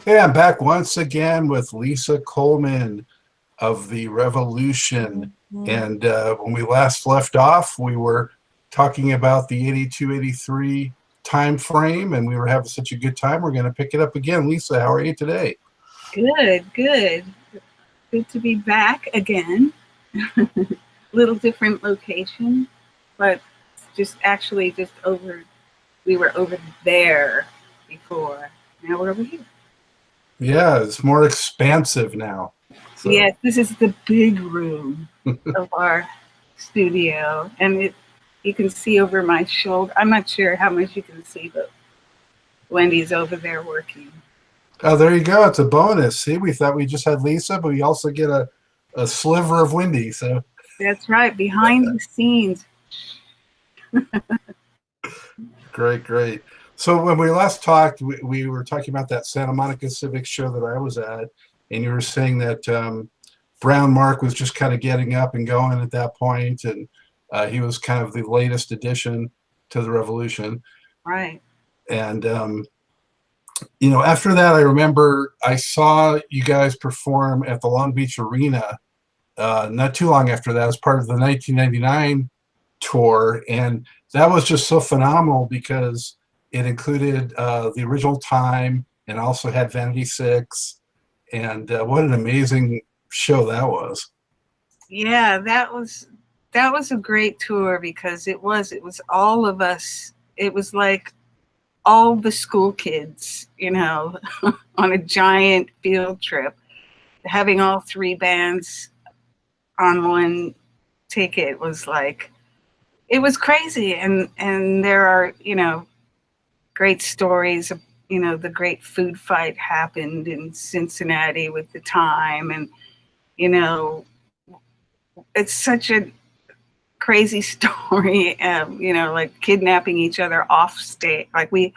Okay, I'm back once again with Lisa Coleman of the Revolution. Mhm. And when we last left off, we were talking about the 82-83 time frame, and we were having such a good time. We're going to pick it up again. Lisa, how are you today? Good, good. Good to be back again. Little different location, but just actually just over, we were over there before. Now we're over here. Yeah, it's more expansive now. So, Yes, this is the big room of our studio, and you can see over my shoulder. I'm not sure how much you can see, but Wendy's over there working. oh, there you go. It's a bonus. See, we thought we just had Lisa, but we also get a sliver of Wendy. So, That's right, behind the scenes. great, great. So when we last talked, we were talking about that Santa Monica Civic show that I was at, and you were saying that Brown Mark was just kind of getting up and going at that point, and he was kind of the latest addition to the Revolution. Right. And after that, I remember I saw you guys perform at the Long Beach Arena not too long after that as part of the 1999 tour, and that was just so phenomenal because it included the original Time and also had Vanity Six, and what an amazing show that was. Yeah, that was a great tour because it was all of us. It was like all the school kids, on a giant field trip. Having all three bands on one ticket was like it was crazy, and there are great stories of the great food fight happened in Cincinnati with the Time, and you know it's such a crazy story, like kidnapping each other off stage. Like we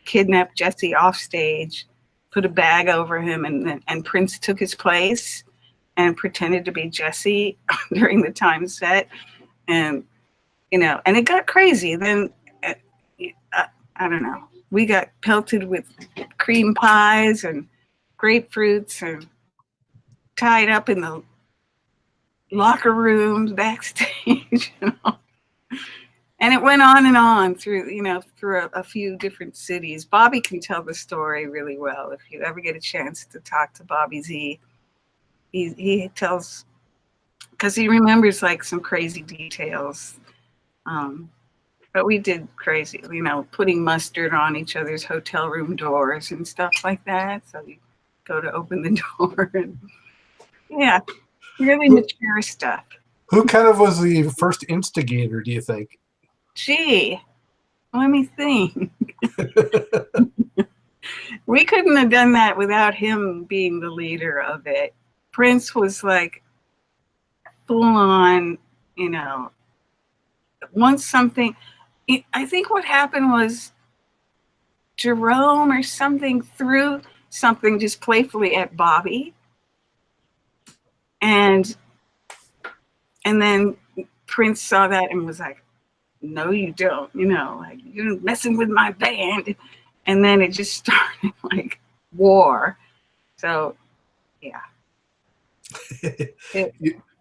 kidnapped Jesse off stage, put a bag over him, and Prince took his place and pretended to be Jesse during the Time set, and and it got crazy. Then uh, I don't know. We got pelted with cream pies and grapefruits and tied up in the locker rooms backstage. And it went on and on through, through a few different cities. Bobby can tell the story really well. If you ever get a chance to talk to Bobby Z, he tells, because he remembers like some crazy details. Um, but we did crazy, putting mustard on each other's hotel room doors and stuff like that. So you go to open the door, and yeah, really Who, mature stuff. who kind of was the first instigator, do you think? Gee, let me think. We couldn't have done that without him being the leader of it. Prince was like full on, you know, once something, I think what happened was Jerome or something threw something just playfully at Bobby. And then Prince saw that and was like, no, you don't, like you're messing with my band. And then it just started like war. So yeah. It,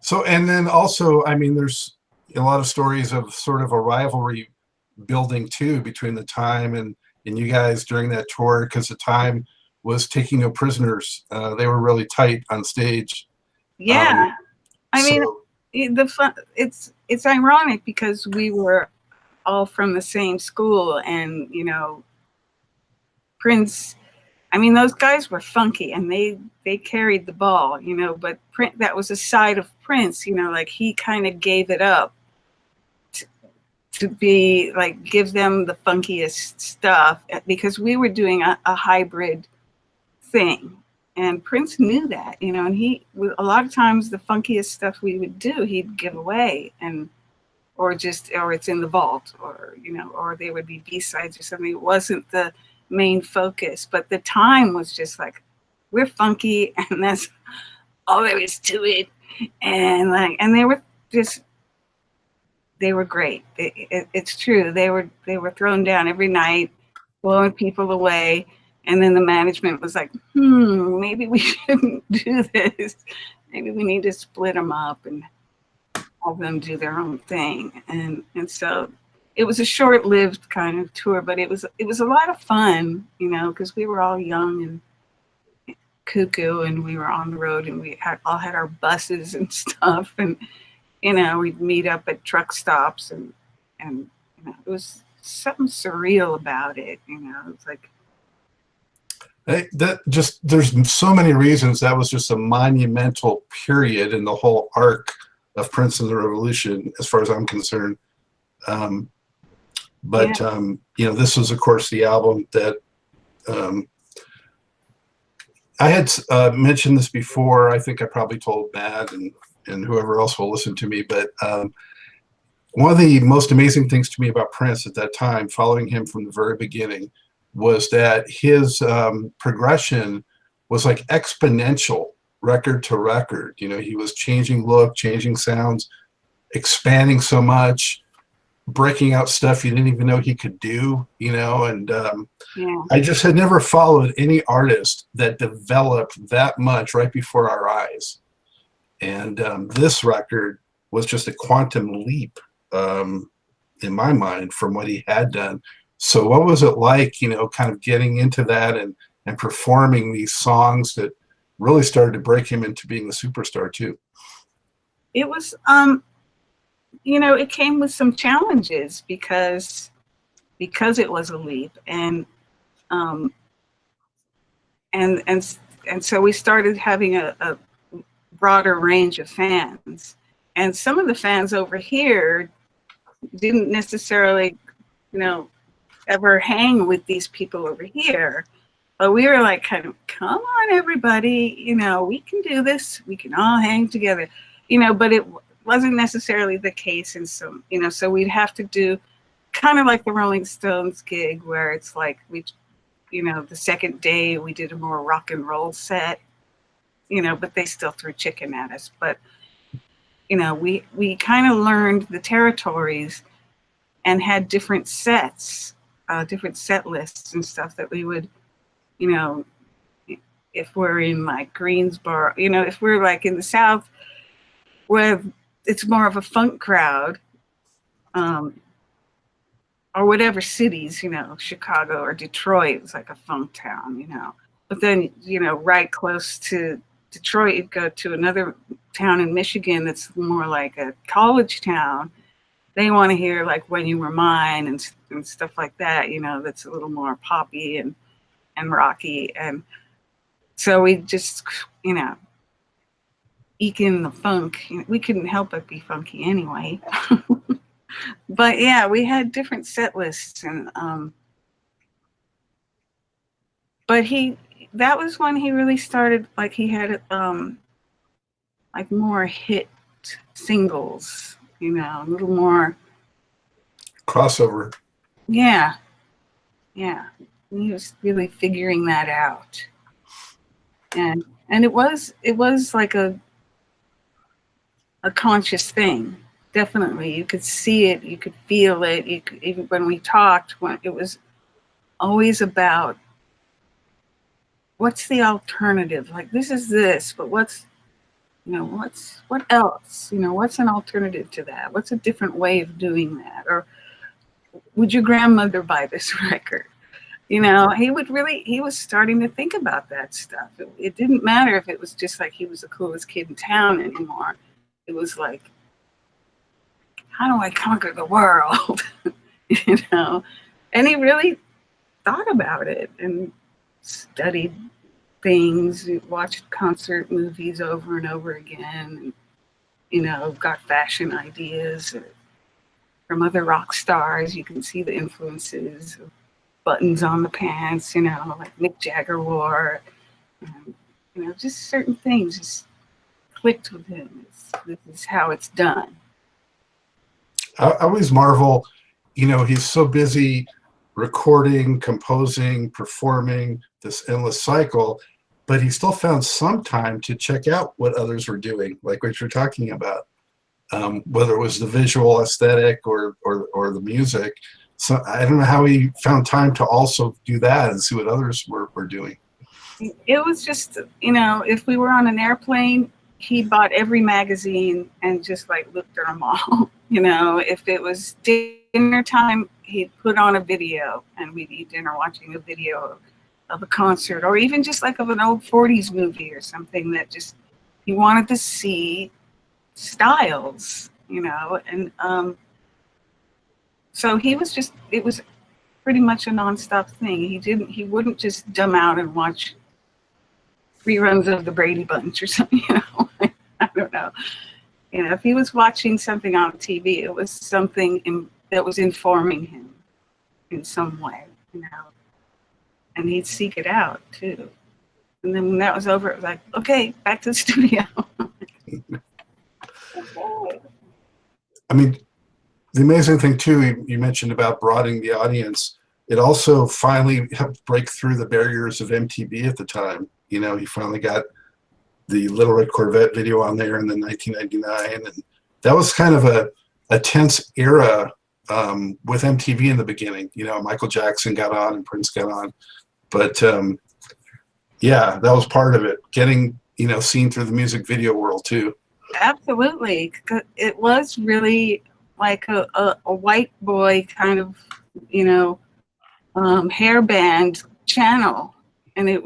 So, and then also, I mean, there's a lot of stories of sort of a rivalry building too between the Time and you guys during that tour, because the Time was taking no prisoners. They were really tight on stage. Um, yeah. I mean, so the fun, it's ironic because we were all from the same school, and Prince, I mean, those guys were funky and they carried the ball, but that was a side of Prince, like he kind of gave it up to be like, give them the funkiest stuff because we were doing a hybrid thing. And Prince knew that, and a lot of times the funkiest stuff we would do, he'd give away, or it's in the vault, or they would be B-sides or something. It wasn't the main focus, but the Time was just like, we're funky and that's all there is to it. And they were great. It's true. They were thrown down every night, blowing people away. And then the management was like, maybe we shouldn't do this. Maybe we need to split them up and have them do their own thing. And so it was a short-lived kind of tour, but it was a lot of fun, you know, because we were all young and cuckoo, and we were on the road, and we all had our buses and stuff, and you know, we'd meet up at truck stops, and you know, it was something surreal about it, you know. It's like, there's so many reasons that was just a monumental period in the whole arc of Prince and the Revolution, as far as I'm concerned. You know, this was, of course, the album that I had mentioned this before. I think I probably told Matt and whoever else will listen to me, but one of the most amazing things to me about Prince at that time, following him from the very beginning, was that his progression was like exponential, record to record. You know, he was changing look, changing sounds, expanding so much, breaking out stuff you didn't even know he could do, you know. And I just had never followed any artist that developed that much right before our eyes. And this record was just a quantum leap in my mind from what he had done. So what was it like, you know, kind of getting into that and performing these songs that really started to break him into being a superstar too? It was, you know, it came with some challenges because it was a leap, and so we started having a broader range of fans, and some of the fans over here didn't necessarily, you know, ever hang with these people over here. But we were like, kind of, come on, everybody, you know, we can do this. We can all hang together, you know, but it wasn't necessarily the case. And so, you know, so we'd have to do kind of like the Rolling Stones gig, where it's like, you know, the second day we did a more rock and roll set, you know, but they still threw chicken at us. But, you know, we kind of learned the territories and had different sets, different set lists and stuff that we would, you know, if we're in like Greensboro, you know, if we're like in the South where it's more of a funk crowd, or whatever cities, you know, Chicago or Detroit was like a funk town, you know. But then, you know, right close to Detroit, you'd go to another town in Michigan that's more like a college town. They want to hear like When You Were Mine and stuff like that, you know, that's a little more poppy and rocky. And so we just, you know, eke in the funk. We couldn't help but be funky anyway. But yeah, we had different set lists, and but that was when he really started, like he had like more hit singles, you know, a little more crossover. Yeah. He was really figuring that out. And it was like a conscious thing. Definitely. You could see it, you could feel it. Even when we talked, it was always about what's the alternative? Like, this is this, but what else? You know, what's an alternative to that? What's a different way of doing that? Or would your grandmother buy this record? You know, he was starting to think about that stuff. It didn't matter if it was just like he was the coolest kid in town anymore. It was like, how do I conquer the world? You know, and he really thought about it and studied things, watched concert movies over and over again, and, you know, got fashion ideas from other rock stars. You can see the influences of buttons on the pants, you know, like Mick Jagger wore. You know, just certain things just clicked with him. This is how it's done. I always marvel, you know, he's so busy recording, composing, performing, this endless cycle, but he still found some time to check out what others were doing, like what you're talking about, whether it was the visual aesthetic or the music. so I don't know how he found time to also do that and see what others were doing. It was just, you know, if we were on an airplane, he bought every magazine and just like looked at them all. You know, if it was dinner time, he'd put on a video and we'd eat dinner watching a video of a concert, or even just like of an old 40s movie or something that just he wanted to see styles, you know. And so he was just, it was pretty much a nonstop thing. He wouldn't just dumb out and watch reruns of the Brady Bunch or something, you know. I don't know. You know, if he was watching something on TV, it was something that was informing him in some way, you know. And he'd seek it out too. And then when that was over, it was like, okay, back to the studio. Okay. I mean, the amazing thing too, you mentioned about broadening the audience. It also finally helped break through the barriers of MTV at the time. You know, he finally got the Little Red Corvette video on there in the 1999, and that was kind of a tense era with MTV in the beginning. You know, Michael Jackson got on and Prince got on, but yeah, that was part of it. Getting, you know, seen through the music video world too. Absolutely, it was really like a white boy kind of, you know, hairband channel, and there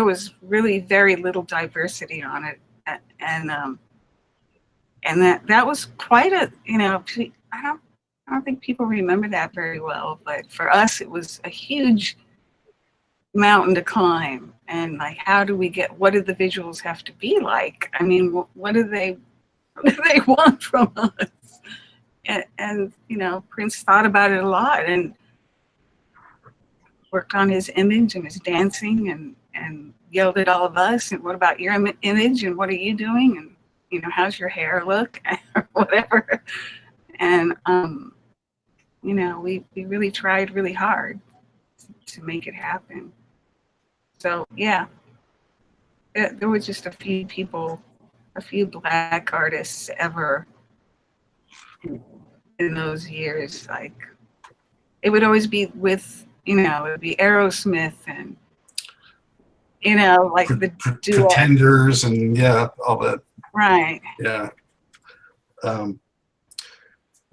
was really very little diversity on it, and that was quite a, you know, I don't think people remember that very well, but for us it was a huge mountain to climb. And like, how do we get, what do the visuals have to be like? I mean, what do they want from us? And you know, Prince thought about it a lot and worked on his image and his dancing, and yelled at all of us, and what about your image, and what are you doing, and you know, how's your hair look, or whatever. And you know, we really tried really hard to make it happen. So yeah, there was just a few people, a few Black artists ever in those years. Like, it would always be with, you know, it would be Aerosmith and, you know, like the duo. Pretenders and yeah, all that. Right. Yeah.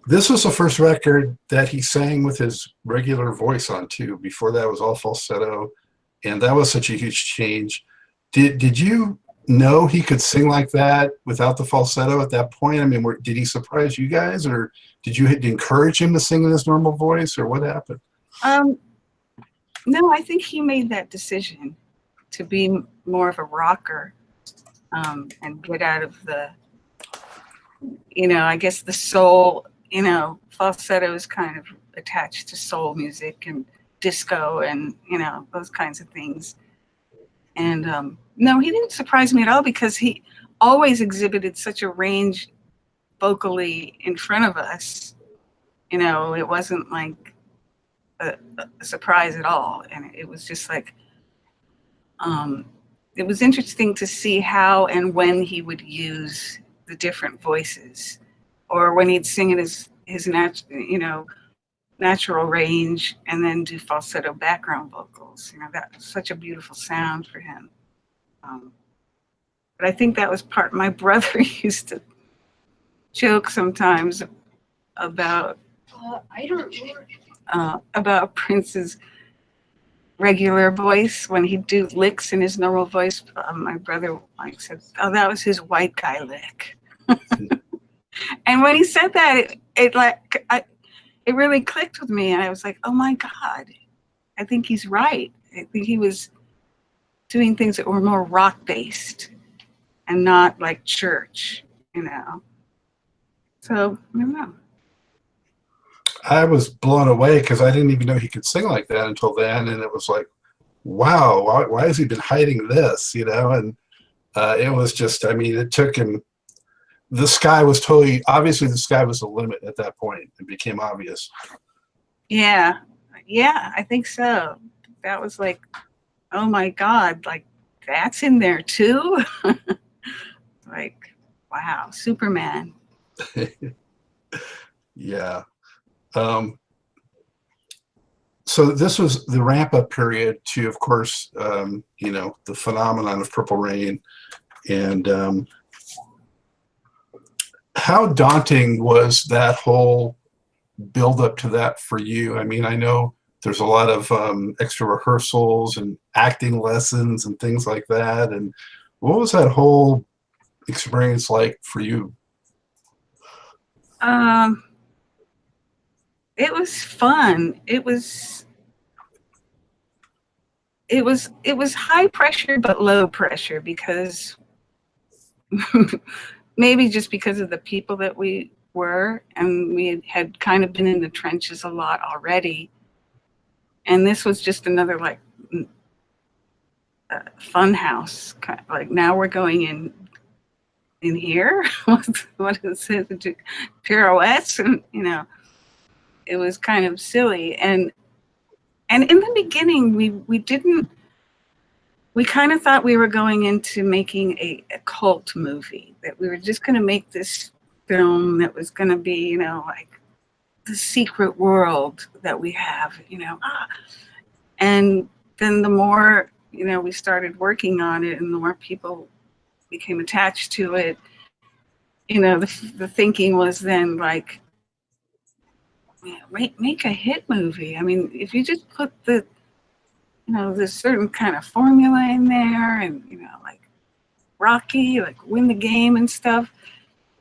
This was the first record that he sang with his regular voice on too. Before that was all falsetto, and that was such a huge change. Did you know he could sing like that without the falsetto at that point? I mean, did he surprise you guys, or did you encourage him to sing in his normal voice, or what happened? No, I think he made that decision to be more of a rocker, and get out of the, you know, I guess the soul, you know, falsetto is kind of attached to soul music and disco and, you know, those kinds of things. And no, he didn't surprise me at all, because he always exhibited such a range vocally in front of us. You know, it wasn't like a surprise at all. And it was just like, it was interesting to see how and when he would use the different voices, or when he'd sing in his natural range and then do falsetto background vocals. You know, that was such a beautiful sound for him. But I think that was my brother used to joke sometimes about about Prince's regular voice. When he'd do licks in his normal voice, my brother like said, "Oh, that was his white guy lick." And when he said that, it really clicked with me, and I was like, "Oh my God, I think he's right." I think he was doing things that were more rock based and not like church, you know. So I don't know. I was blown away because I didn't even know he could sing like that until then, and it was like, wow, why has he been hiding this, you know? And it was just, I mean, it took him, the sky was obviously the sky was the limit at that point. It became obvious. Yeah, I think so. That was like, oh my God, like that's in there too? Like, wow, Superman. Yeah. Um, so this was the ramp up period to, of course, you know, the phenomenon of Purple Rain. And how daunting was that whole build up to that for you? I mean, I know there's a lot of extra rehearsals and acting lessons and things like that. And what was that whole experience like for you? It was fun. It was high pressure but low pressure because maybe just because of the people that we were, and we had kind of been in the trenches a lot already. And this was just another like fun house. Like now we're going in here. What is it? Pirouettes, and you know, it was kind of silly. And in the beginning, we kind of thought we were going into making a cult movie, that we were just going to make this film that was going to be, you know, like the secret world that we have, you know. And then the more, you know, we started working on it and the more people became attached to it, you know, the thinking was then like, yeah, make a hit movie. I mean, if you just put the, you know, there's certain kind of formula in there, and you know, like Rocky, like win the game and stuff,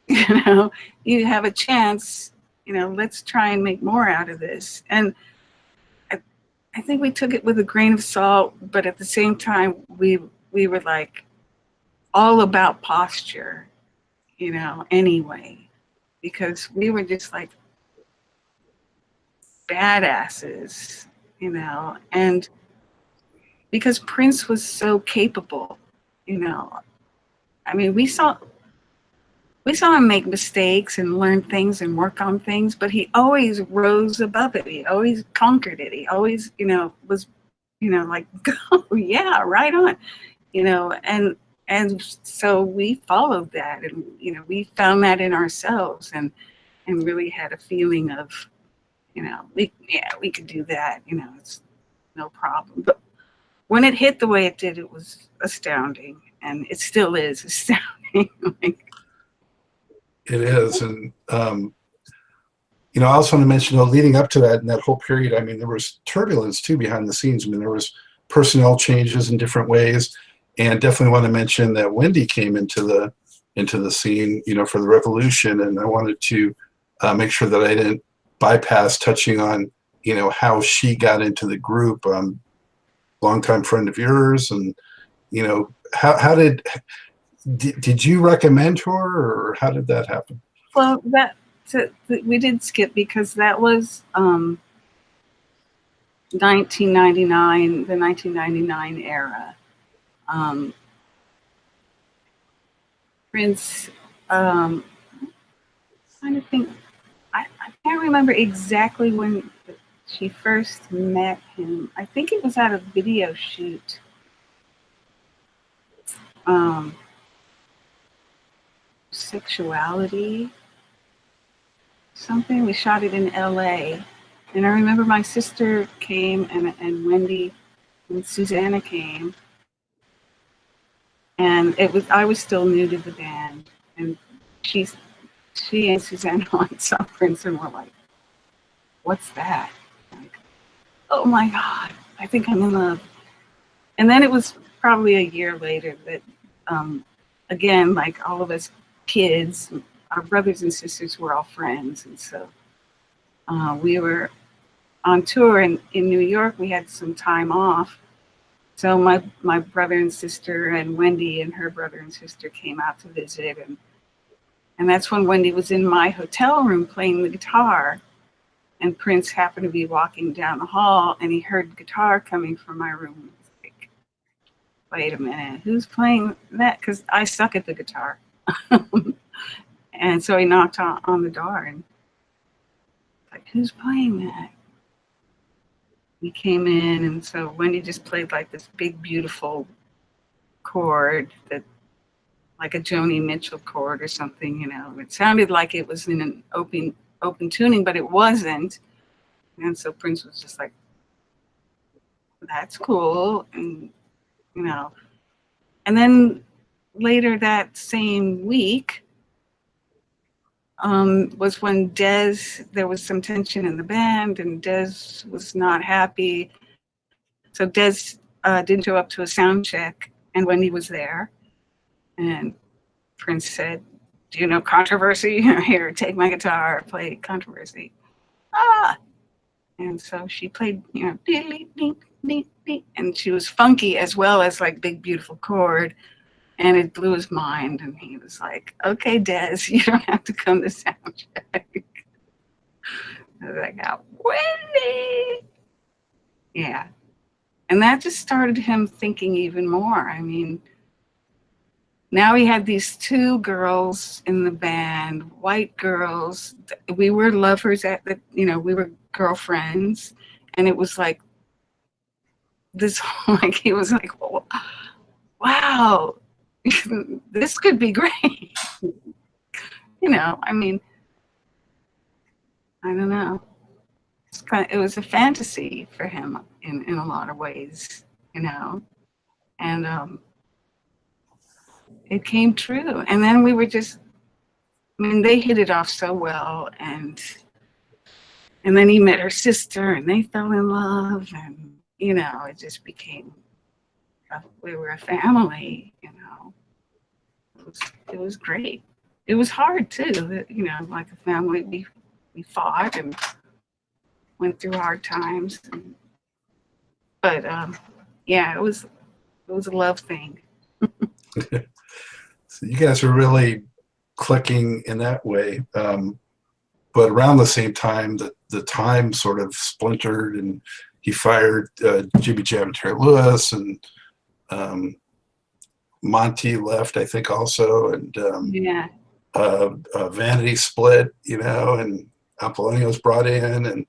you know, you have a chance. You know, let's try and make more out of this. And I think we took it with a grain of salt, but at the same time, we were like all about posture, you know, anyway, because we were just like badasses, you know, and because Prince was so capable, you know. I mean, we saw him make mistakes and learn things and work on things, but he always rose above it. He always conquered it. He always, you know, was, you know, like, oh yeah, right on, you know, and so we followed that, and you know, we found that in ourselves, and really had a feeling of, you know, we could do that, you know, it's no problem. But when it hit the way it did, it was astounding, and it still is astounding. It is. And, you know, I also want to mention, leading up to that, in that whole period, I mean, there was turbulence too behind the scenes. I mean, there was personnel changes in different ways, and definitely want to mention that Wendy came into the scene, you know, for the revolution. And I wanted to make sure that I didn't bypass touching on, you know, how she got into the group. Longtime friend of yours, and you know, how did you recommend her, or how did that happen? Well, we did skip, because that was 1999, the 1999 era. Prince, trying to think, I can't remember exactly when she first met him. I think it was at a video shoot. Sexuality, something. We shot it in LA. And I remember my sister came, and Wendy and Susanna came. And I was still new to the band. And she and Susanna saw Prince and were like, what's that? Like, oh my God, I think I'm in love. And then it was probably a year later that, again, like all of us kids, our brothers and sisters were all friends. And so we were on tour in New York. We had some time off. So my brother and sister and Wendy and her brother and sister came out to visit. And that's when Wendy was in my hotel room playing the guitar. And Prince happened to be walking down the hall, and he heard guitar coming from my room. He was like, wait a minute, who's playing that? Because I suck at the guitar. And so he knocked on the door, and like, who's playing that? He came in, and so Wendy just played like this big, beautiful chord, that like a Joni Mitchell chord or something, you know. It sounded like it was in an open tuning, but it wasn't. And so Prince was just like, that's cool. And, you know, and then later that same week was when there was some tension in the band and Dez was not happy. So Dez didn't show up to a sound check. And Wendy was there and Prince said, do you know Controversy? Here, take my guitar, play Controversy. Ah! And so she played, you know, dee, dee, dee, dee, and she was funky as well as like big, beautiful chord. And it blew his mind. And he was like, okay, Dez, you don't have to come to sound check. I was like, oh, Wendy! Yeah. And that just started him thinking even more. I mean, now he had these two girls in the band, white girls. We were lovers we were girlfriends. And it was like this, like, he was like, wow, this could be great. You know, I mean, I don't know. It was a fantasy for him in a lot of ways, you know. And it came true. And then we were just, I mean, they hit it off so well. And then he met her sister and they fell in love. And, you know, it just became, we were a family, you know. It was great. It was hard too, you know, like a family, we fought and went through hard times. But yeah, it was a love thing. So you guys were really clicking in that way. But around the same time, the time sort of splintered and he fired Jimmy Jam and Terry Lewis, and Monty left, I think, also. And Yeah. Vanity split, you know, and Apollonia was brought in. And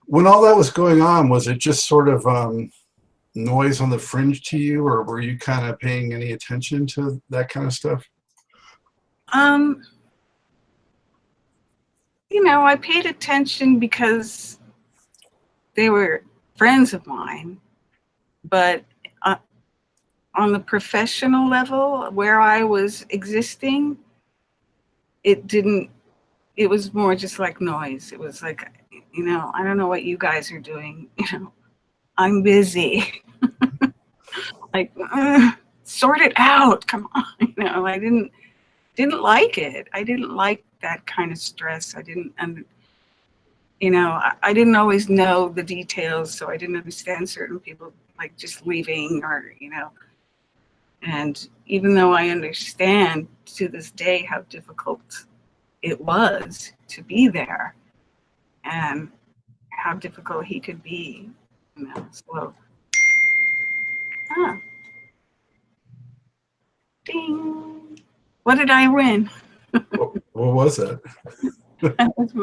when all that was going on, was it just sort of noise on the fringe to you, or were you kind of paying any attention to that kind of stuff? You know, I paid attention because they were friends of mine, but on the professional level where I was existing, it was more just like noise. It was like, you know, I don't know what you guys are doing, you know, I'm busy. Like, sort it out, come on. You know, I didn't like it. I didn't like that kind of stress. I didn't always know the details, so I didn't understand certain people like just leaving or, you know. And even though I understand to this day how difficult it was to be there and how difficult he could be, you know, so. Ding. What did I win? What was that? That was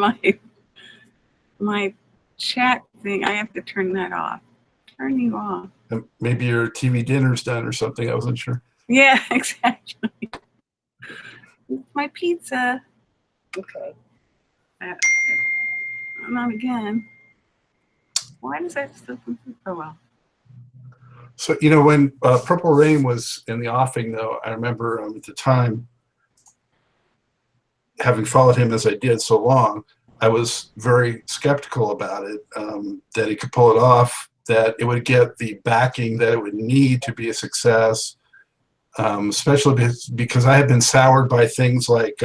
my chat thing. I have to turn that off. Turn you off. Maybe your TV dinner's done or something. I wasn't sure. Yeah, exactly. My pizza. Okay. Not again. Why does that still? Oh well. So, you know, when Purple Rain was in the offing, though, I remember at the time, having followed him as I did so long, I was very skeptical about it, that he could pull it off, that it would get the backing that it would need to be a success, especially because I had been soured by things like,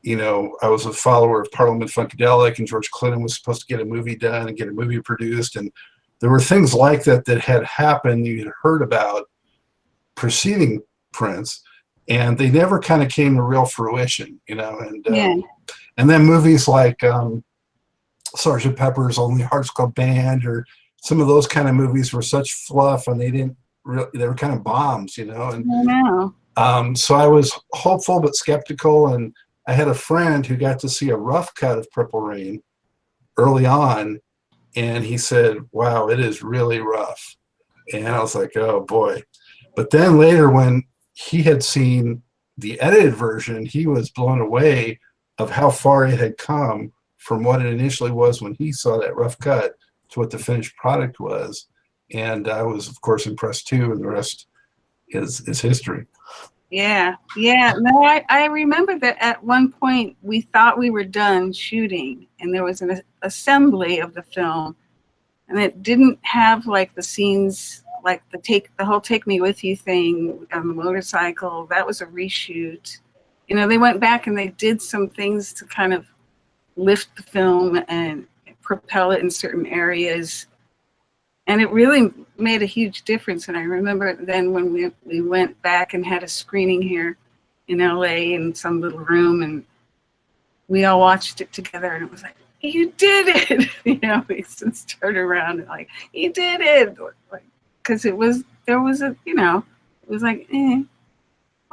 you know, I was a follower of Parliament Funkadelic, and George Clinton was supposed to get a movie done and get a movie produced, and there were things like that that had happened, you had heard about preceding Prince, and they never kind of came to real fruition, you know. And Yeah. And then movies like Sgt. Pepper's Lonely Hearts Club Band, or some of those kind of movies were such fluff, and they were kind of bombs, you know. And I know. so I was hopeful but skeptical, and I had a friend who got to see a rough cut of Purple Rain early on, and he said, wow, it is really rough. And I was like, oh boy. But then later, when he had seen the edited version, he was blown away of how far it had come from what it initially was when he saw that rough cut to what the finished product was. And I was, of course, impressed too, and the rest is history. Yeah. No, I remember that at one point we thought we were done shooting, and there was an assembly of the film, and it didn't have like the scenes, like the whole "Take Me With You" thing on the motorcycle. That was a reshoot. You know, they went back and they did some things to kind of lift the film and propel it in certain areas. And it really made a huge difference. And I remember then when we went back and had a screening here in LA in some little room, and we all watched it together, and it was like, you did it. You know, we just turned around and like, you did it. Like, because there was a, you know, it was like,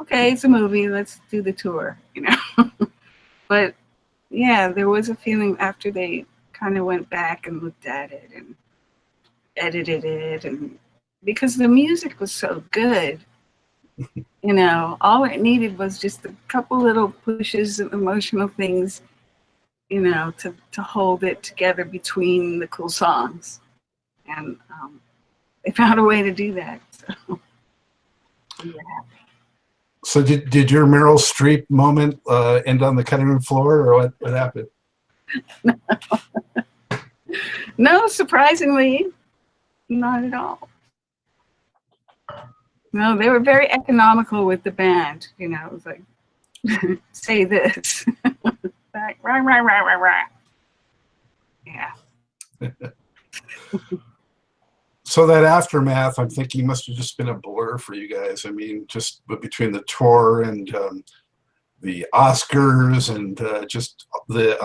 okay, it's a movie, let's do the tour, you know. But yeah, there was a feeling after they kind of went back and looked at it and edited it, and because the music was so good, you know, all it needed was just a couple little pushes and emotional things, you know, to hold it together between the cool songs. And they found a way to do that. So we were happy. So did your Meryl Streep moment end on the cutting room floor, or what happened? No, surprisingly, not at all. No, they were very economical with the band. You know, it was like, say this. Like, rah. Yeah. So that aftermath, I'm thinking, must have just been a blur for you guys. I mean, just between the tour and the Oscars and just the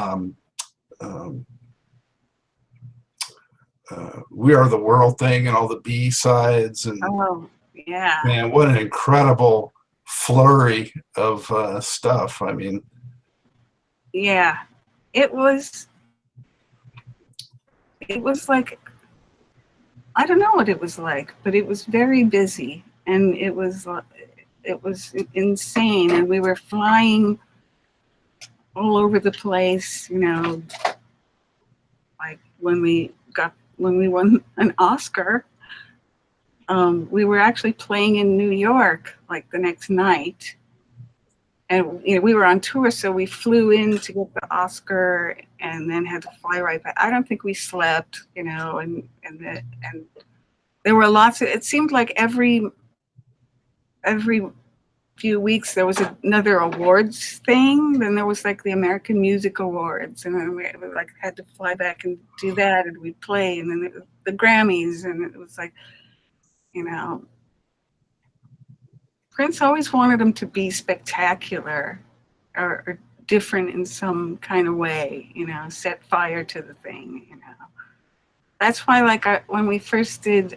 We Are the World thing and all the B-sides. And oh, yeah. Man, what an incredible flurry of stuff. I mean, yeah, it was like, I don't know what it was like, but it was very busy, and it was insane, and we were flying all over the place, you know. Like when we won an Oscar, we were actually playing in New York like the next night, and you know, we were on tour, so we flew in to get the Oscar and then had to fly right back. I don't think we slept, you know, and there were lots of, it seemed like every few weeks there was another awards thing. Then there was like the American Music Awards, and then we like had to fly back and do that, and we'd play, and then the Grammys, and it was like, you know, Prince always wanted them to be spectacular or different in some kind of way, you know, set fire to the thing, you know. That's why, like, when we first did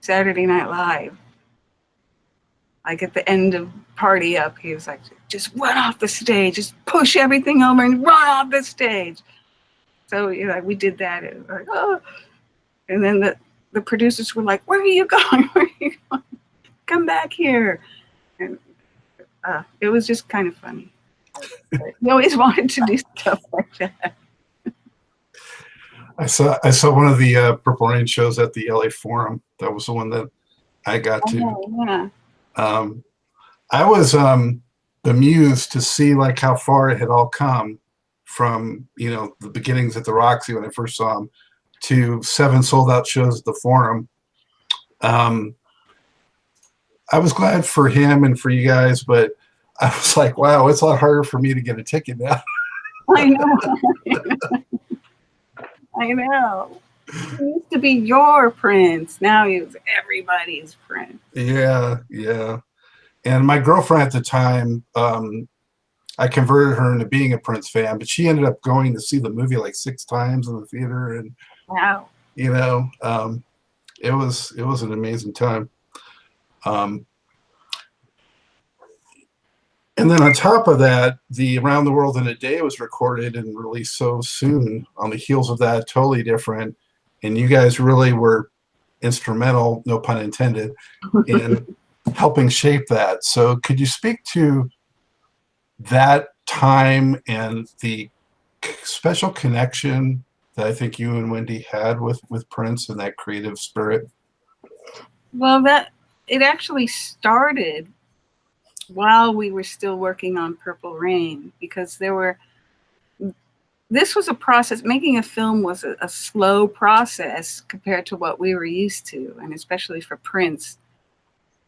Saturday Night Live, like at the end of Party Up, he was like, just run off the stage, just push everything over and run off the stage. So, you know, we did that. It was like, oh. And then the producers were like, where are you going? Where are you going? Come back here. And it was just kind of funny. We always wanted to do stuff like that. I saw one of the Purple Rain shows at the LA Forum. That was the one that I got to. Oh, yeah. I was bemused to see like how far it had all come from, you know, the beginnings at the Roxy when I first saw him to 7 sold out shows at the Forum. I was glad for him and for you guys, but I was like, wow, it's a lot harder for me to get a ticket now. I know. I know. It used to be your Prince. Now he's everybody's Prince. Yeah. And my girlfriend at the time, I converted her into being a Prince fan, but she ended up going to see the movie like 6 times in the theater. And, wow. You know, it was an amazing time. And then on top of that, the Around the World in a Day was recorded and released so soon on the heels of that, totally different. And you guys really were instrumental, no pun intended, in helping shape that. So could you speak to that time and the special connection that I think you and Wendy had with Prince and that creative spirit? Well, it actually started while we were still working on Purple Rain, because this was a process. Making a film was a slow process compared to what we were used to, and especially for Prince.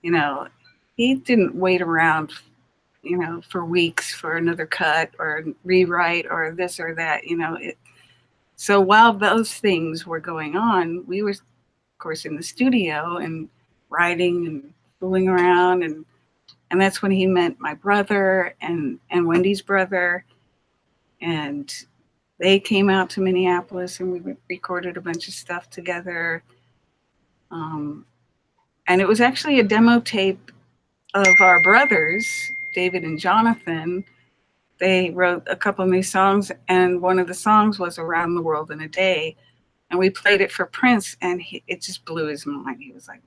You know, he didn't wait around, for weeks for another cut or rewrite or this or that. So while those things were going on, we were, of course, in the studio and writing and fooling around, and that's when he met my brother and Wendy's brother, and they came out to Minneapolis and we recorded a bunch of stuff together. And it was actually a demo tape of our brothers, David and Jonathan. They wrote a couple of new songs, and one of the songs was Around the World in a Day. And we played it for Prince, and it just blew his mind. He was like,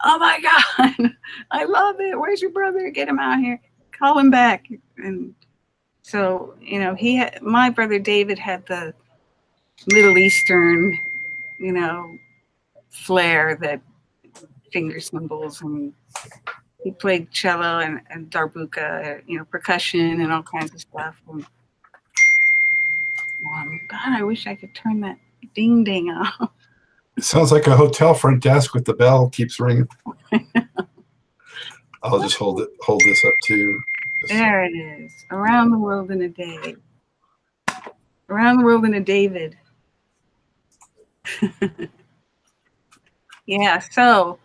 oh my God, I love it. Where's your brother? Get him out here. Call him back. And so, my brother David had the Middle Eastern, flair, that finger cymbals, and he played cello and darbuka, percussion and all kinds of stuff. And, God, I wish I could turn that ding ding off. It sounds like a hotel front desk with the bell keeps ringing. I'll just hold this up too. There it is. Around the World in a Day. Around the World in a David. Yeah, so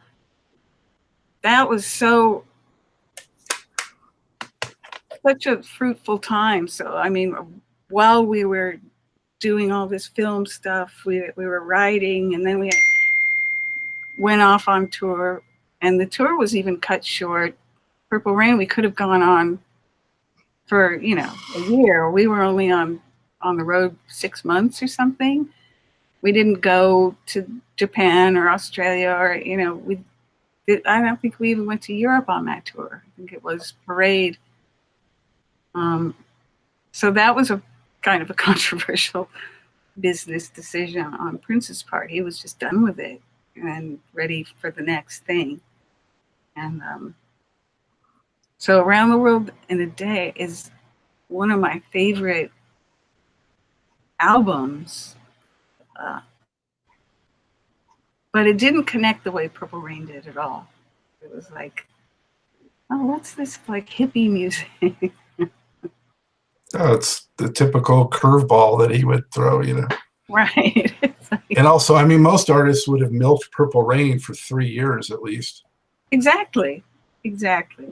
that was such a fruitful time. So, I mean, while we were doing all this film stuff, we were writing, and then we went off on tour, and the tour was even cut short. Purple Rain, we could have gone on for, a year. We were only on the road 6 months or something. We didn't go to Japan or Australia, or, I don't think we even went to Europe on that tour. I think it was Parade. So that was a kind of a controversial business decision on Prince's part. He was just done with it and ready for the next thing. And so Around the World in a Day is one of my favorite albums. But it didn't connect the way Purple Rain did at all. It was like, oh, what's this like hippie music? Oh, it's the typical curveball that he would throw, Right. Like, and also, I mean, most artists would have milked Purple Rain for 3 years at least. Exactly.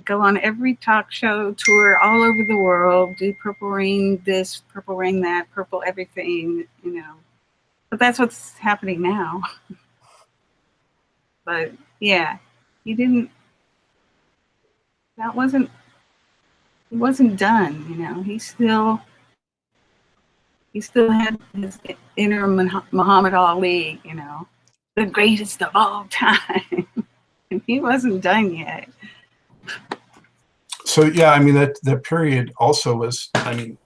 Go on every talk show, tour all over the world, do Purple Rain this, Purple Rain that, Purple everything, But that's what's happening now. But yeah, he wasn't done, he still had his inner Muhammad Ali, the greatest of all time. And he wasn't done yet. So yeah, I mean, that period also was, I mean,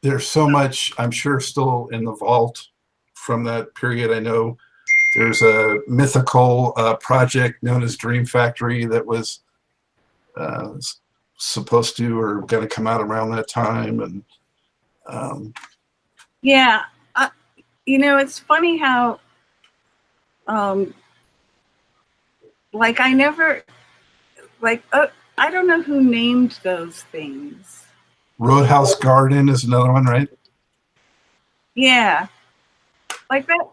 there's so much, I'm sure, still in the vault from that period. I know there's a mythical project known as Dream Factory that was supposed to or going to come out around that time. And yeah, it's funny how I don't know who named those things. Roadhouse Garden is another one, right? Yeah, like that.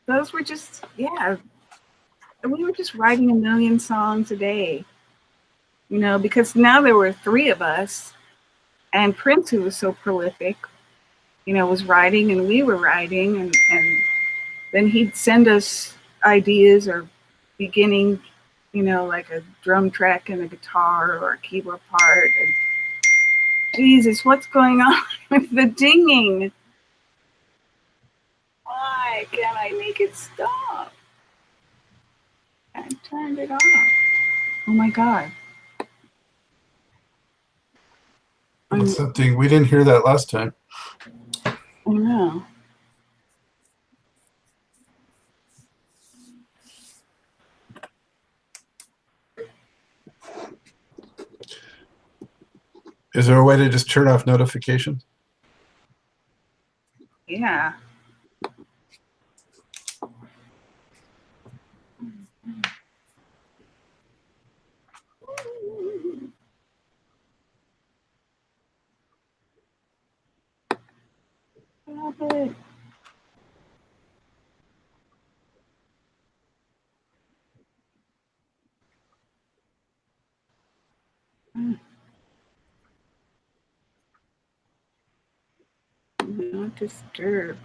Those were just, we were just writing a million songs a day, because now there were 3 of us, and Prince, who was so prolific, was writing and we were writing, and then he'd send us ideas or beginning, like a drum track and a guitar or a keyboard part. And Jesus, what's going on with the dinging? Why can't I make it stop? I turned it off. Oh my God. That's something we didn't hear that last time. I know. Is there a way to just turn off notifications? Yeah. Stop it. Not disturb.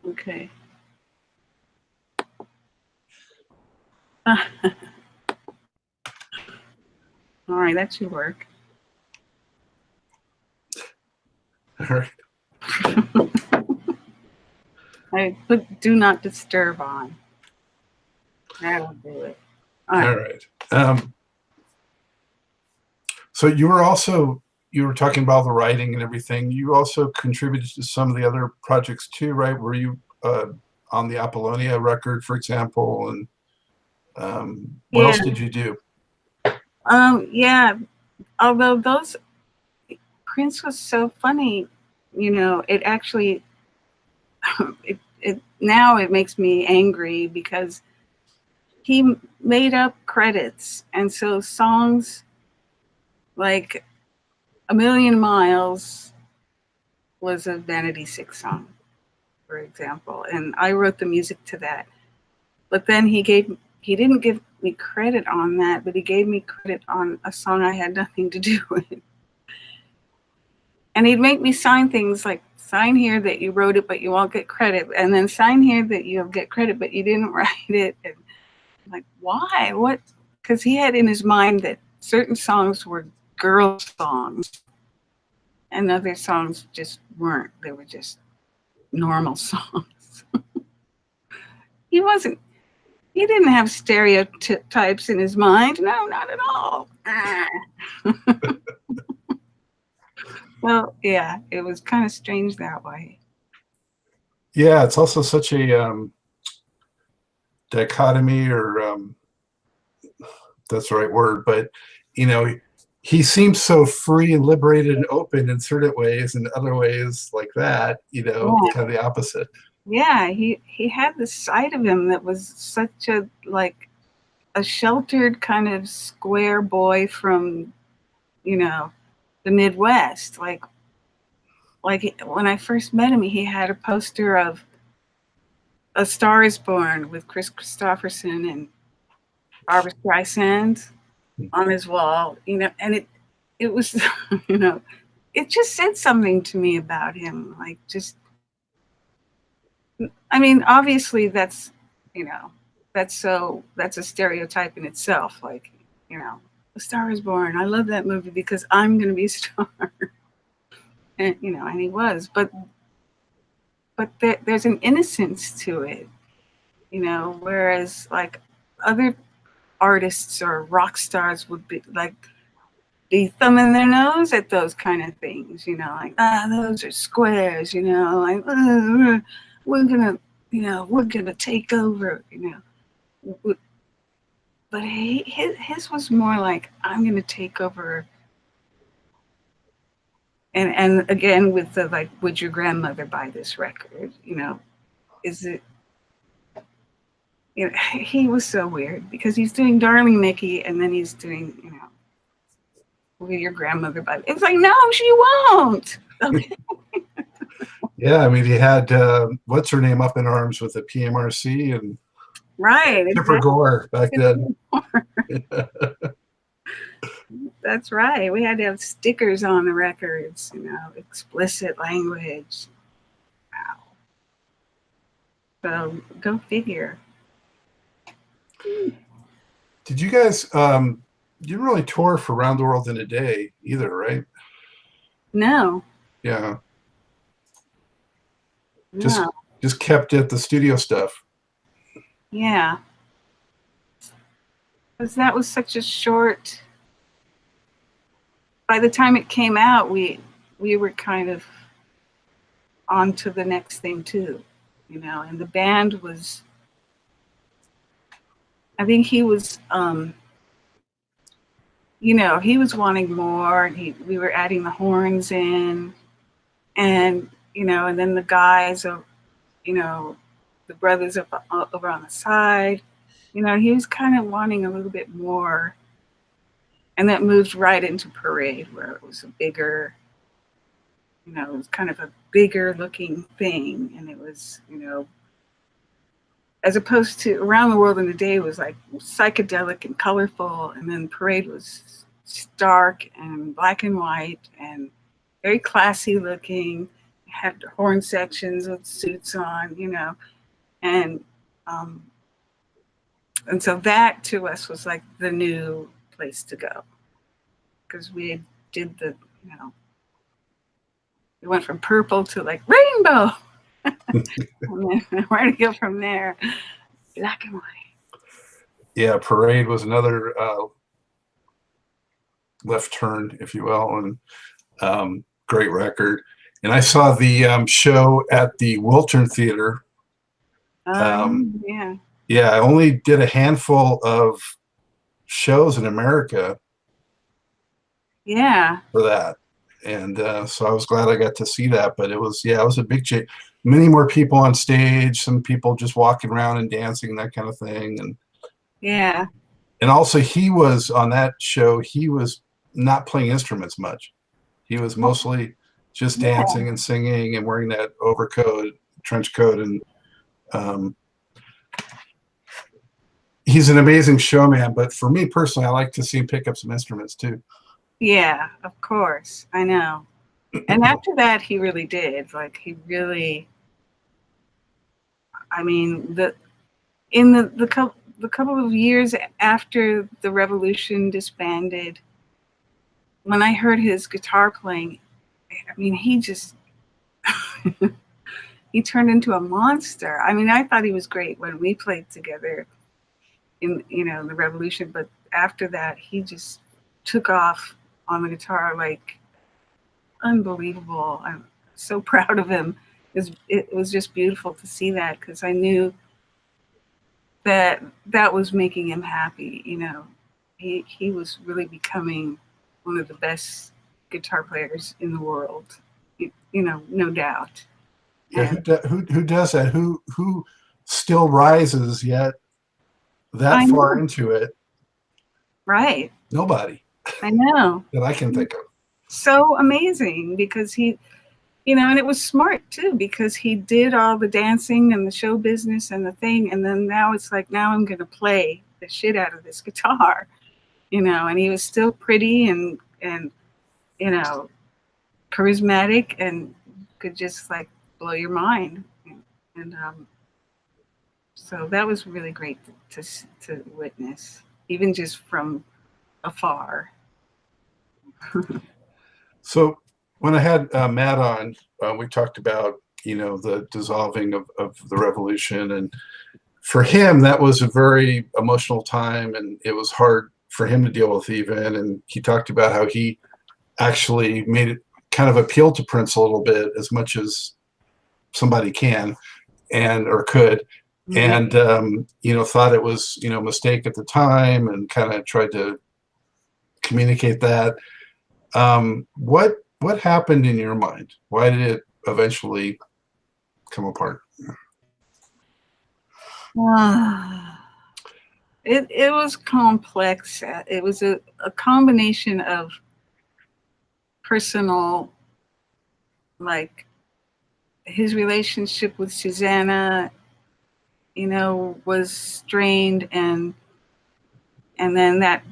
Okay. All right, that should work. All right. I put do not disturb on. That'll do it. All right. So you were talking about the writing and everything. You also contributed to some of the other projects too, right? Were you on the Apollonia record, for example? And what else did you do? Yeah. Although Prince was so funny, it actually now it makes me angry because he made up credits, and so songs like A Million Miles was a Vanity Six song, for example, and I wrote the music to that. But then he didn't give me credit on that, but he gave me credit on a song I had nothing to do with. And he'd make me sign things like, sign here that you wrote it, but you won't get credit. And then sign here that you'll get credit, but you didn't write it. And I'm like, why? What? Because he had in his mind that certain songs were girl songs and other songs just weren't. They were just normal songs. He didn't have stereotypes in his mind. No, not at all. Well, yeah, it was kind of strange that way. Yeah, it's also such a dichotomy, or that's the right word, but he seems so free and liberated and open in certain ways, and other ways like that, kind of the opposite. Yeah, he had this side of him that was such a sheltered kind of square boy from, the Midwest. Like when I first met him, he had a poster of A Star Is Born with Chris Christopherson and Barbra Streisand on his wall, and it was, it just said something to me about him. Like, just, I mean, obviously that's a stereotype in itself. Like, A Star Is Born. I love that movie because I'm going to be a star. And, and he was, but there's an innocence to it, whereas like other artists or rock stars would be thumbing their nose at those kind of things, like, those are squares, like, we're gonna take over, but his was more like, I'm gonna take over. And again, with the, like, would your grandmother buy this record? Is it, he was so weird because he's doing Darling Nikki and then he's doing, will your grandmother buy it? It's like, no, she won't. Okay. Yeah, I mean, he had what's her name up in arms with the PMRC and right, Tipper Gore back then. That's right. We had to have stickers on the records, explicit language. Wow. So go figure. Did you guys, you didn't really tour for Around the World in a Day either, right? No. Yeah. No. Just kept at the studio stuff. Yeah. because that was such a short. By the time it came out, we were kind of on to the next thing too, you know. And the band was, I think he was, you know, he was wanting more. We were adding the horns in, and you know, and then the guys, you know, the brothers up over on the side, you know, he was kind of wanting a little bit more. And that moved right into Parade, where it was a bigger, you know, it was kind of a bigger looking thing. And it was, you know, as opposed to Around the World in a Day was like psychedelic and colorful. And then Parade was stark and black and white and very classy looking. It had horn sections with suits on, you know. And so that to us was like the new place to go, because we did the, you know, we went from purple to like rainbow, and then where to go from there, black and white. Yeah, Parade was another left turn, if you will, and great record. And I saw the show at the Wiltern Theater. Yeah. Yeah, I only did a handful of shows in America. Yeah. For that, and so I was glad I got to see that. But it was, yeah, it was a big change. Many more people on stage, some people just walking around and dancing, that kind of thing. And yeah, and also he was on that show. He was not playing instruments much. He was mostly just dancing and singing and wearing that overcoat, trench coat, and he's an amazing showman. But for me personally, I like to see him pick up some instruments too. Yeah, of course. I know. And after that, he really did. Like, he really, I mean, the couple of years after the Revolution disbanded, when I heard his guitar playing, I mean, he just, he turned into a monster. I mean, I thought he was great when we played together in, you know, the Revolution, but after that, he just took off on the guitar like unbelievable. I'm so proud of him. It was just beautiful to see that, because I knew that was making him happy. You know, he was really becoming one of the best guitar players in the world. You know, no doubt. Yeah, who does that? Who still rises yet that far into it? Right. Nobody. I know. That I can think of. So amazing, because he, you know, and it was smart too, because he did all the dancing and the show business and the thing, and then now it's like, now I'm going to play the shit out of this guitar, you know. And he was still pretty and you know, charismatic and could just like blow your mind, and so that was really great to witness, even just from afar. So when I had Matt on, we talked about, you know, the dissolving of the revolution, and for him that was a very emotional time, and it was hard for him to deal with even. And he talked about how he actually made it kind of appeal to Prince a little bit, as much as somebody can and or could, and you know, thought it was, you know, a mistake at the time, and kind of tried to communicate that. What happened in your mind? Why did it eventually come apart? It was complex. It was a combination of personal, like his relationship with Susanna, you know, was strained, and then that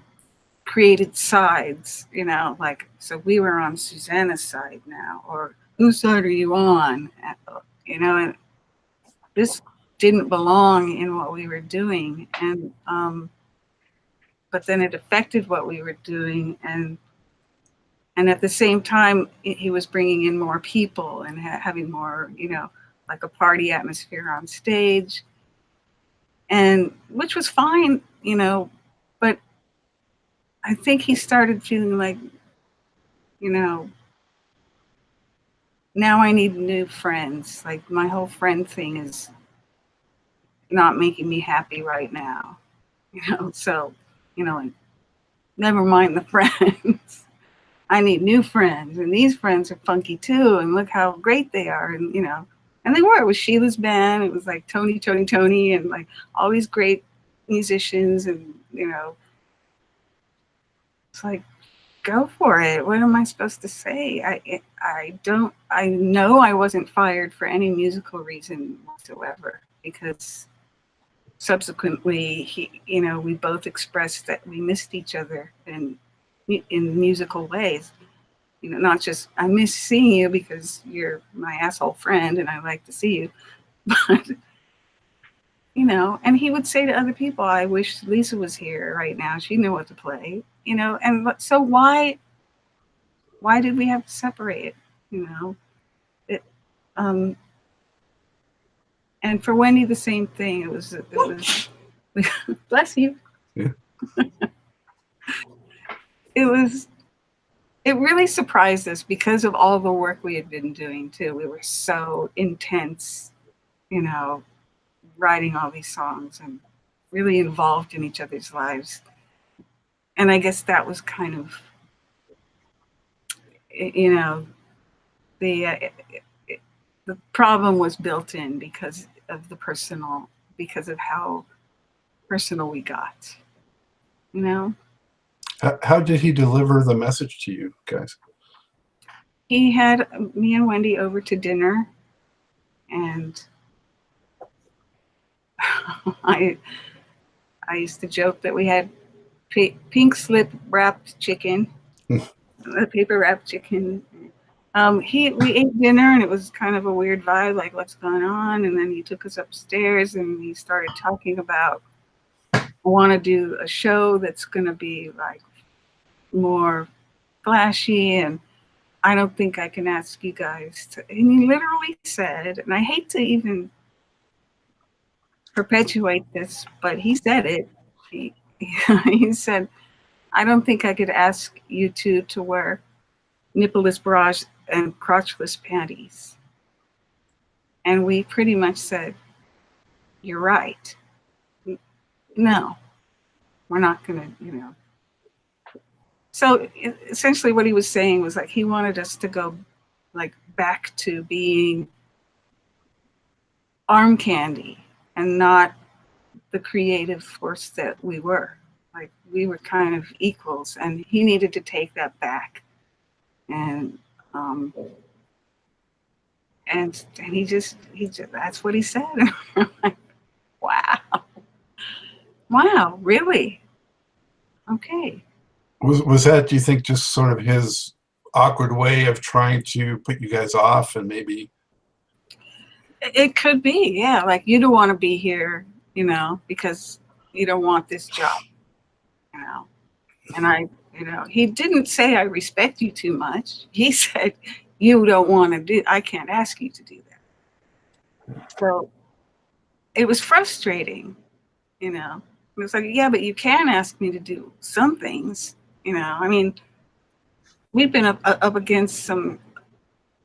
created sides, you know, like, so we were on Susanna's side now, or whose side are you on? You know, and this didn't belong in what we were doing, and but then it affected what we were doing, and at the same time he was bringing in more people and having more, you know, like a party atmosphere on stage, and which was fine, you know, but I think he started feeling like, you know, now I need new friends. Like my whole friend thing is not making me happy right now. You know, so, you know, like, never mind the friends. I need new friends, and these friends are funky too, and look how great they are, and you know, and they were. It was Sheila's band. It was like Tony, and like all these great musicians, and you know, it's like, go for it. What am I supposed to say? I don't. I know I wasn't fired for any musical reason whatsoever, because subsequently, you know, we both expressed that we missed each other in musical ways. You know, not just I miss seeing you because you're my asshole friend and I like to see you, but you know. And he would say to other people, "I wish Lisa was here right now. She'd know what to play." You know, and so why did we have to separate? You know, it. And for Wendy, the same thing. It was bless you. Yeah. It really surprised us because of all the work we had been doing too. We were so intense, you know, writing all these songs and really involved in each other's lives. And I guess that was kind of, you know, the problem was built in because of because of how personal we got, you know. How did he deliver the message to you guys? He had me and Wendy over to dinner, and I used to joke that we had pink slip wrapped chicken, paper wrapped chicken. We ate dinner, and it was kind of a weird vibe, like what's going on. And then he took us upstairs, and he started talking about, I want to do a show that's going to be like more flashy, and I don't think I can ask you guys to. And he literally said, and I hate to even perpetuate this, but he said it. He said, I don't think I could ask you two to wear nippleless bras and crotchless panties. And we pretty much said, you're right. No, we're not going to, you know. So essentially what he was saying was like, he wanted us to go like back to being arm candy and not the creative force that we were. Like we were kind of equals, and he needed to take that back. And he just that's what he said. I'm like, wow, really? Okay. Was that, do you think, just sort of his awkward way of trying to put you guys off, and maybe? It could be, yeah. Like you don't want to be here, you know, because you don't want this job, you know. And he didn't say I respect you too much. He said you don't want to do. I can't ask you to do that. So it was frustrating, you know. It was like, yeah, but you can ask me to do some things, you know. I mean, we've been up against some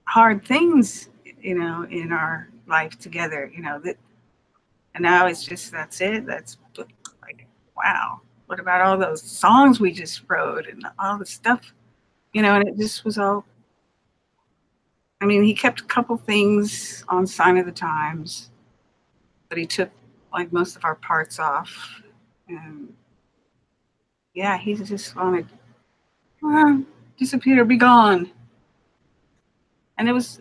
hard things, you know, in our life together, you know, that, and now it's just, that's it. That's like, wow, what about all those songs we just wrote and all the stuff, you know, and it just was all, I mean, he kept a couple things on Sign of the Times, but he took like most of our parts off. And yeah, he just wanted, disappear, be gone. And it was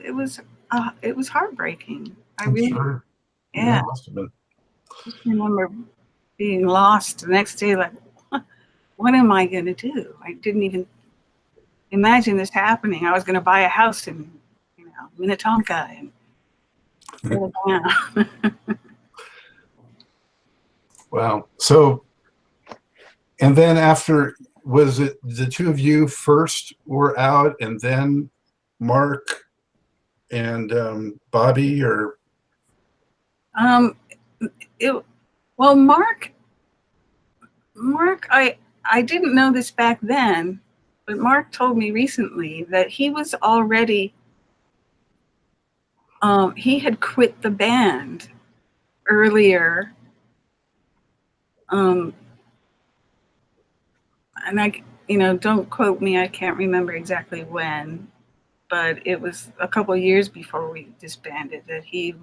heartbreaking. I'm sure. Yeah. It must have been. I just remember being lost the next day, like, what am I going to do? I didn't even imagine this happening. I was going to buy a house in, you know, Minnetonka, and yeah. Wow. So, and then after, was it the two of you first were out, and then Mark and Bobby, or? Well, Mark, I didn't know this back then, but Mark told me recently that he was already, he had quit the band earlier. And I, don't quote me, I can't remember exactly when, but it was a couple of years before we disbanded that he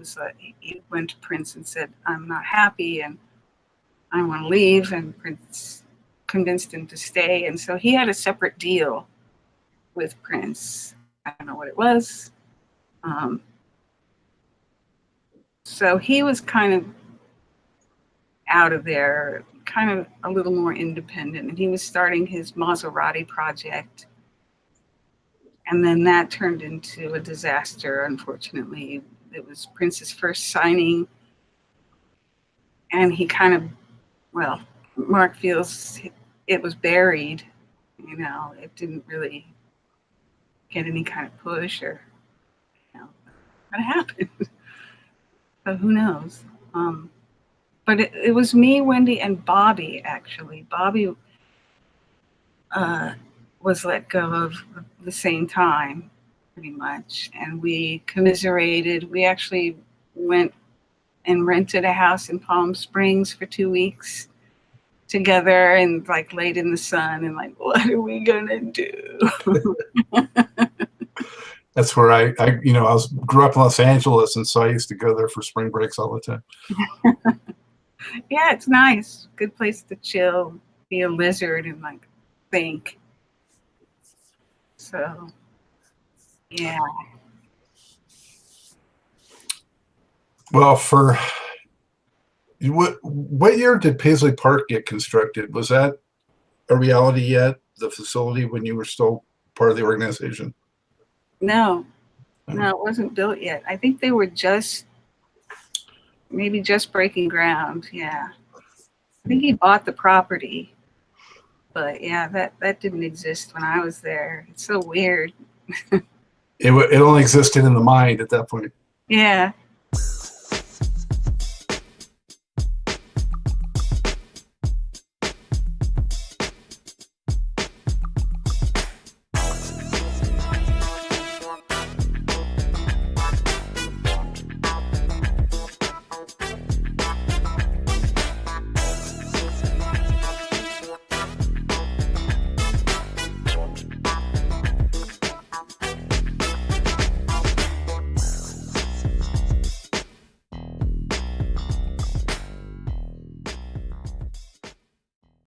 went to Prince and said, I'm not happy and I want to leave, and Prince convinced him to stay. And so he had a separate deal with Prince. I don't know what it was. So he was kind of out of there, kind of a little more independent, and he was starting his Maserati project. And then that turned into a disaster, unfortunately. It was Prince's first signing, and he kind of, well, Mark feels it was buried. It didn't really get any kind of push or, what happened. So who knows? But it was me, Wendy, and Bobby, actually. Bobby was let go of the same time, pretty much. And we commiserated. We actually went and rented a house in Palm Springs for 2 weeks together and laid in the sun and what are we gonna do? That's where I grew up in Los Angeles, and so I used to go there for spring breaks all the time. Yeah, it's nice. Good place to chill, be a lizard and think. So, yeah. Well, what year did Paisley Park get constructed? Was that a reality yet, the facility, when you were still part of the organization? No, it wasn't built yet. I think they were maybe just breaking ground. Yeah. I think he bought the property, but yeah, that didn't exist when I was there. It's so weird. It only existed in the mind at that point. Yeah,